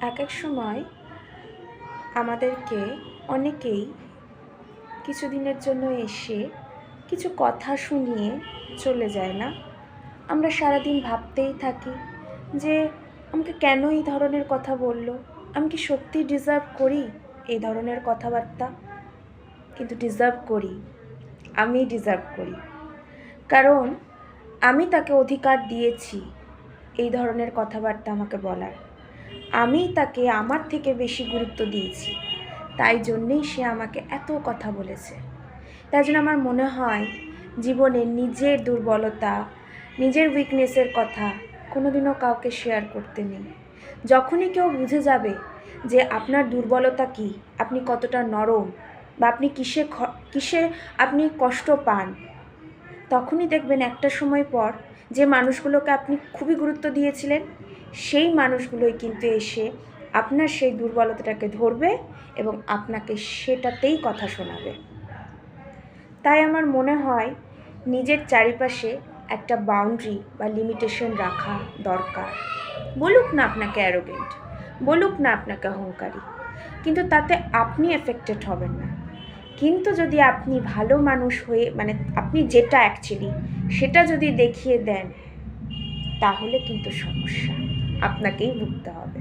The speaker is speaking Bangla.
এক এক সময় আমাদেরকে অনেকেই কিছুদিনের জন্য এসে কিছু কথা শুনিয়ে চলে যায় না? আমরা সারাদিন ভাবতেই থাকি যে আমাকে কেন এই ধরনের কথা বলল? আমি কি সত্যি ডিজার্ভ করি এই ধরনের কথাবার্তা? কিন্তু ডিজার্ভ করি, আমি ডিজার্ভ করি, কারণ আমি তাকে অধিকার দিয়েছি এই ধরনের কথাবার্তা আমাকে বলার। আমি তাকে আমার থেকে বেশি গুরুত্ব দিয়েছি, তাই জন্যেই সে আমাকে এত কথা বলেছে। তাই জন্য আমার মনে হয় জীবনে নিজের দুর্বলতা, নিজের উইকনেসের কথা কোনোদিনও কাউকে শেয়ার করতে নেই। যখনই কেউ বুঝে যাবে যে আপনার দুর্বলতা কী, আপনি কতটা নরম, বা আপনি কিসে আপনি কষ্ট পান, তখনই দেখবেন একটা সময় পর যে মানুষগুলোকে আপনি খুবই গুরুত্ব দিয়েছিলেন, সেই মানুষগুলোই কিন্তু এসে আপনার সেই দুর্বলতাটাকে ধরবে এবং আপনাকে সেটাতেই কথা শোনাবে। তাই আমার মনে হয় নিজের চারিপাশে একটা বাউন্ডারি বা লিমিটেশন রাখা দরকার। বলুক না আপনাকে অ্যারোগেন্ট, বলুক না আপনাকে অহংকারী, কিন্তু তাতে আপনি এফেক্টেড হবেন না। কিন্তু যদি আপনি ভালো মানুষ হয়ে আপনি যেটা অ্যাকচুয়ালি সেটা যদি দেখিয়ে দেন, তাহলে কিন্তু সমস্যা আপনাকেই ভুগতে হবে।